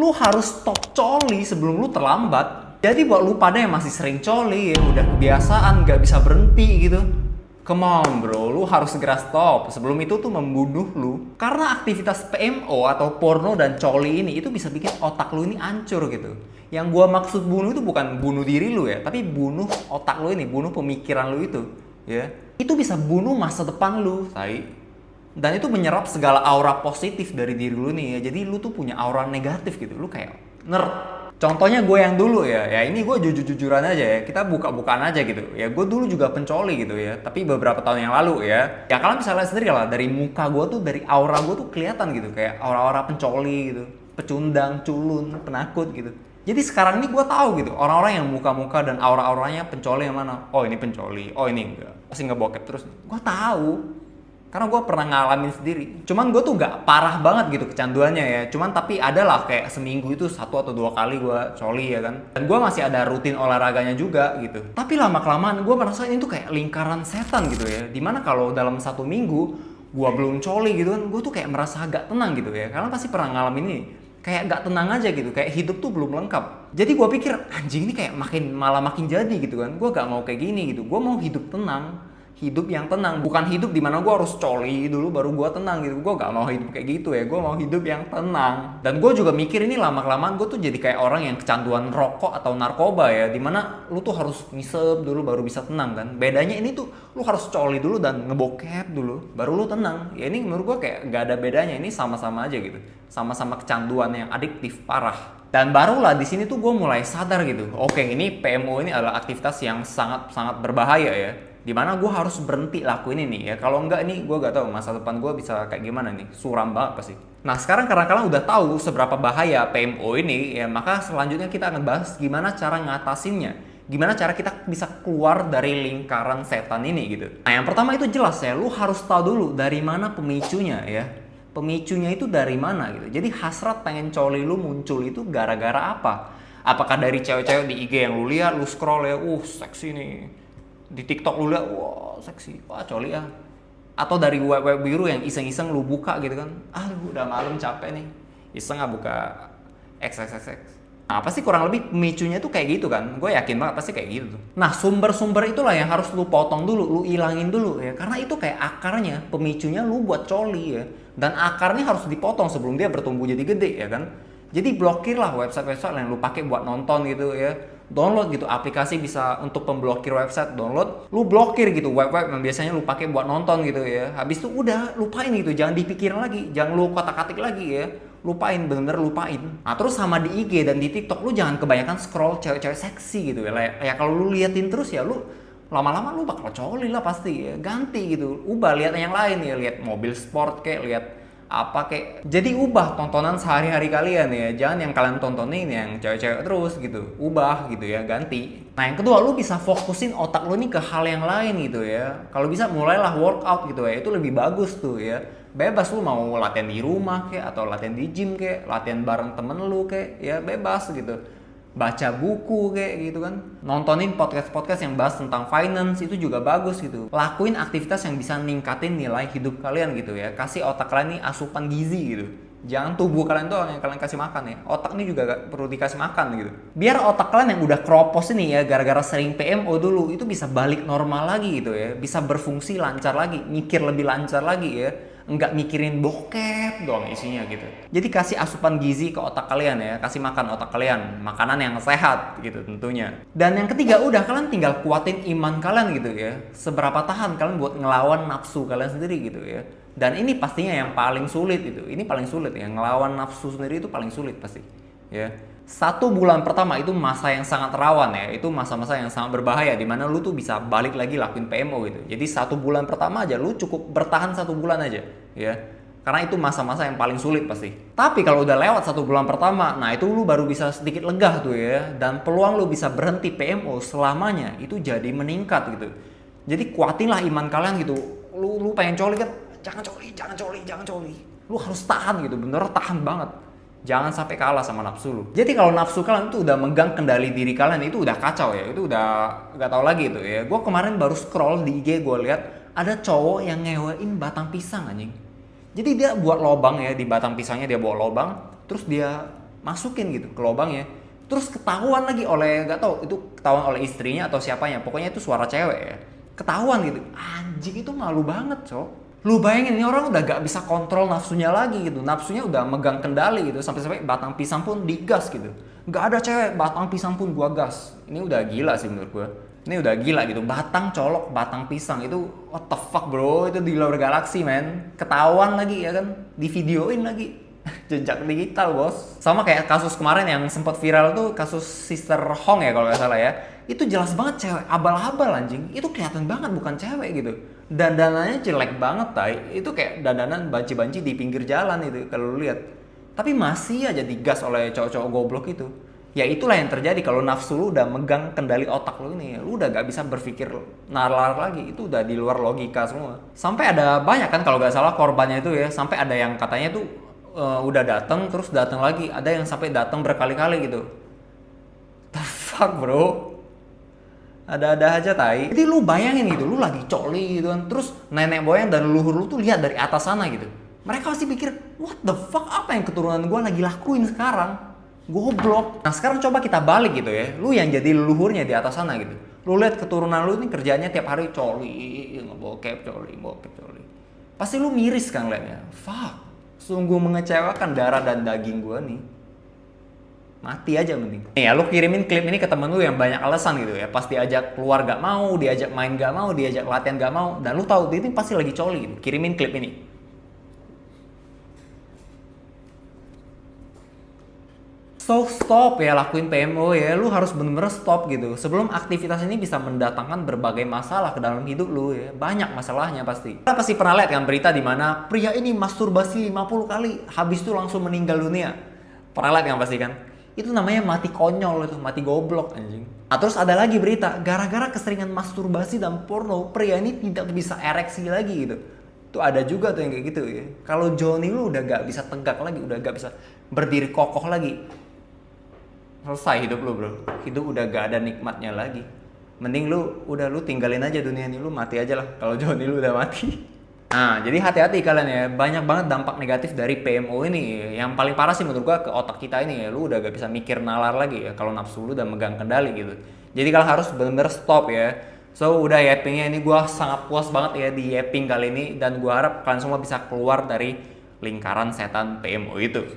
Lu harus stop coli sebelum lu terlambat. Jadi buat lu pada yang masih sering coli ya udah kebiasaan gak bisa berhenti gitu. Come on bro, lu harus segera stop. Sebelum itu tuh membunuh lu. Karena aktivitas PMO atau porno dan coli ini itu bisa bikin otak lu ini hancur gitu. Yang gua maksud bunuh itu bukan bunuh diri lu ya, tapi bunuh otak lu ini, bunuh pemikiran lu itu, ya. Itu bisa bunuh masa depan lu, tai. Dan itu menyerap segala aura positif dari diri lu nih ya. Jadi lu tuh punya aura negatif gitu. Lu kayak nerd. Contohnya gue yang dulu ya ini gue jujur-jujuran aja ya, kita buka-bukaan aja gitu. Ya gue dulu juga pencoli gitu ya, tapi beberapa tahun yang lalu ya. Ya kalian bisa lihat sendiri lah, dari muka gue tuh, dari aura gue tuh kelihatan gitu. Kayak aura-aura pencoli gitu, pecundang, culun, penakut gitu. Jadi sekarang ini gue tahu gitu, orang-orang yang muka-muka dan aura-auranya pencoli yang mana. Oh ini pencoli, oh ini enggak, pasti ngebokep terus. Gue tahu. Karena gue pernah ngalamin sendiri. Cuman gue tuh gak parah banget gitu kecanduannya ya. Cuman tapi ada lah kayak seminggu itu 1 atau 2 kali gue coli ya kan. Dan gue masih ada rutin olahraganya juga gitu. Tapi lama-kelamaan gue merasa ini tuh kayak lingkaran setan gitu ya. Dimana kalau dalam 1 minggu gue belum coli gitu kan, gue tuh kayak merasa agak tenang gitu ya. Kalian pasti pernah ngalamin ini. Kayak gak tenang aja gitu, kayak hidup tuh belum lengkap. Jadi gue pikir anjing ini kayak malah makin jadi gitu kan. Gue gak mau kayak gini gitu. Gue mau hidup tenang. Hidup yang tenang, bukan hidup dimana gue harus coli dulu baru gue tenang gitu. Gue gak mau hidup kayak gitu ya, gue mau hidup yang tenang. Dan gue juga mikir ini lama-kelamaan gue tuh jadi kayak orang yang kecanduan rokok atau narkoba ya, dimana lu tuh harus ngisep dulu baru bisa tenang kan. Bedanya ini tuh lu harus coli dulu dan ngebokep dulu baru lu tenang. Ya ini menurut gue kayak gak ada bedanya, ini sama-sama aja gitu, sama-sama kecanduan yang adiktif parah. Dan barulah di sini tuh gue mulai sadar gitu, oke ini PMO ini adalah aktivitas yang sangat-sangat berbahaya ya. Dimana gue harus berhenti lakuin ini ya. Kalau enggak nih gue gak tahu masa depan gue bisa kayak gimana nih. Suram banget pasti. Nah sekarang karena kalian udah tahu seberapa bahaya PMO ini ya, maka selanjutnya kita akan bahas gimana cara ngatasinnya. Gimana cara kita bisa keluar dari lingkaran setan ini gitu. Nah yang pertama itu jelas ya, lu harus tahu dulu dari mana pemicunya ya. Pemicunya itu dari mana gitu. Jadi hasrat pengen coli lu muncul itu gara-gara apa? Apakah dari cewek-cewek di IG yang lu lihat, lu scroll ya, seksi nih. Di TikTok lu lihat, wah seksi, wah coli ya. Atau dari web-web biru yang iseng-iseng lu buka gitu kan. Udah malam capek nih. Iseng nggak buka XXXX. Nah, pasti kurang lebih pemicunya tuh kayak gitu kan. Gue yakin banget pasti kayak gitu tuh. Nah, sumber-sumber itulah yang harus lu potong dulu, lu ilangin dulu ya. Karena itu kayak akarnya, pemicunya lu buat coli ya. Dan akarnya harus dipotong sebelum dia bertumbuh jadi gede ya kan. Jadi blokirlah website-website yang lu pakai buat nonton gitu ya. Download gitu aplikasi bisa untuk pemblokir website, download, lu blokir gitu web-web yang biasanya lu pakai buat nonton gitu ya. Habis itu udah lupain gitu, jangan dipikirin lagi, jangan lu kotak-katik lagi ya. Lupain, bener-bener lupain. Nah terus sama di IG dan di TikTok lu jangan kebanyakan scroll cewek-cewek seksi gitu ya. Ya kalau lu liatin terus ya lu lama-lama lu bakal coli lah pasti ya. Ganti gitu, ubah lihat yang lain ya, lihat mobil sport kayak, lihat apa kayak. Jadi ubah tontonan sehari-hari kalian ya, jangan yang kalian tontonin yang cewek-cewek terus gitu. Ubah gitu ya, ganti. Nah yang kedua, lu bisa fokusin otak lu nih ke hal yang lain gitu ya. Kalau bisa mulailah workout gitu ya, itu lebih bagus tuh ya. Bebas lu mau latihan di rumah kayak, atau latihan di gym kayak, latihan bareng temen lu kayak, ya bebas gitu. Baca buku kayak gitu kan, nontonin podcast-podcast yang bahas tentang finance itu juga bagus gitu. Lakuin aktivitas yang bisa ningkatin nilai hidup kalian gitu ya. Kasih otak kalian nih asupan gizi gitu. Jangan tubuh kalian doang yang kalian kasih makan ya. Otak nih juga perlu dikasih makan gitu. Biar otak kalian yang udah kropos ini ya, gara-gara sering PMO dulu, itu bisa balik normal lagi gitu ya. Bisa berfungsi lancar lagi, mikir lebih lancar lagi ya. Nggak mikirin bokep doang isinya gitu. Jadi kasih asupan gizi ke otak kalian ya, kasih makan otak kalian, makanan yang sehat gitu tentunya. Dan yang ketiga udah, kalian tinggal kuatin iman kalian gitu ya. Seberapa tahan kalian buat ngelawan nafsu kalian sendiri gitu ya. Dan ini pastinya yang paling sulit itu. Ini paling sulit ya, ngelawan nafsu sendiri itu paling sulit pasti. Ya. 1 bulan pertama itu masa yang sangat rawan ya, itu masa-masa yang sangat berbahaya dimana lu tuh bisa balik lagi lakuin PMO gitu. Jadi 1 bulan pertama aja lu cukup bertahan 1 bulan aja ya, karena itu masa-masa yang paling sulit pasti. Tapi kalau udah lewat 1 bulan pertama, nah itu lu baru bisa sedikit legah tuh ya, dan peluang lu bisa berhenti PMO selamanya itu jadi meningkat gitu. Jadi kuatinlah iman kalian gitu. Lu pengen coli kan, jangan coli. Lu harus tahan gitu, bener tahan banget. Jangan sampai kalah sama nafsu lu. Jadi kalau nafsu kalian itu udah megang kendali diri kalian, itu udah kacau ya. Itu udah gak tahu lagi itu ya. Gue kemarin baru scroll di IG, gue lihat ada cowok yang ngewein batang pisang anjing. Jadi dia buat lobang ya, di batang pisangnya dia buat lobang, terus dia masukin gitu ke lubangnya. Terus ketahuan lagi oleh, nggak tahu itu ketahuan oleh istrinya atau siapanya, pokoknya itu suara cewek ya. Ketahuan gitu, anjing itu malu banget cok. Lu bayangin ini orang udah gak bisa kontrol nafsunya lagi gitu, nafsunya udah megang kendali gitu, sampai-sampai batang pisang pun digas gitu. Gak ada cewek, batang pisang pun gua gas. Ini udah gila sih menurut gua. Ini udah gila gitu, batang colok, batang pisang itu what the fuck bro, itu di luar galaksi men. Ketahuan lagi ya kan, di videoin lagi. Jejak digital bos. Sama kayak kasus kemarin yang sempat viral tuh, kasus Sister Hong ya kalau nggak salah ya. Itu jelas banget cewek abal-abal anjing. Itu kelihatan banget bukan cewek gitu. Dandanannya jelek banget tay. Itu kayak dandanan banci-banci di pinggir jalan itu kalau lu lihat. Tapi masih aja digas oleh cowok-cowok goblok itu. Ya itulah yang terjadi kalau nafsu lu udah megang kendali otak lu ini. Lu udah gak bisa berpikir nalar lagi. Itu udah di luar logika semua. Sampai ada banyak kan kalau gak salah korbannya itu ya. Sampai ada yang katanya tuh udah datang terus datang lagi. Ada yang sampai datang berkali-kali gitu. The fuck bro. Ada-ada aja tai. Jadi lu bayangin gitu, lu lagi coli gitu kan. Terus nenek moyang dan leluhur lu tuh lihat dari atas sana gitu. Mereka pasti pikir, what the fuck, apa yang keturunan gue lagi lakuin sekarang? Goblok. Nah sekarang coba kita balik gitu ya. Lu yang jadi leluhurnya di atas sana gitu. Lu lihat keturunan lu ini kerjanya tiap hari coli, ngebokep coli, bokep coli. Pasti lu miris kan liatnya. Fuck. Sungguh mengecewakan darah dan daging gue nih. Mati aja mending. Nih ya lu kirimin klip ini ke temen lu yang banyak alasan gitu ya. Pas diajak keluar gak mau, diajak main gak mau, diajak latihan gak mau. Dan lu tahu dia ini pasti lagi coli gitu. Kirimin klip ini. So stop ya lakuin PMO ya, lu harus bener-bener stop gitu. Sebelum aktivitas ini bisa mendatangkan berbagai masalah ke dalam hidup lu ya. Banyak masalahnya pasti. Kita pasti pernah lihat kan berita di mana pria ini masturbasi 50 kali, habis itu langsung meninggal dunia. Pernah lihat kan pasti kan? Itu namanya mati konyol itu, mati goblok anjing. Nah terus ada lagi berita, gara-gara keseringan masturbasi dan porno, pria ini tidak bisa ereksi lagi gitu. Tuh ada juga tuh yang kayak gitu ya. Kalau Johnny lu udah gak bisa tegak lagi, udah gak bisa berdiri kokoh lagi. Selesai hidup lu bro, hidup udah gak ada nikmatnya lagi. Mending lu tinggalin aja dunia ini, lu mati aja lah kalau Johnny lu udah mati. Nah jadi hati-hati kalian ya, banyak banget dampak negatif dari PMO ini. Yang paling parah sih menurut gua ke otak kita ini ya, lu udah gak bisa mikir nalar lagi ya kalau nafsu lu udah megang kendali gitu. Jadi kalian harus bener-bener stop ya. So udah yappingnya ini gua sangat puas banget ya di yapping kali ini, dan gua harap kalian semua bisa keluar dari lingkaran setan PMO itu.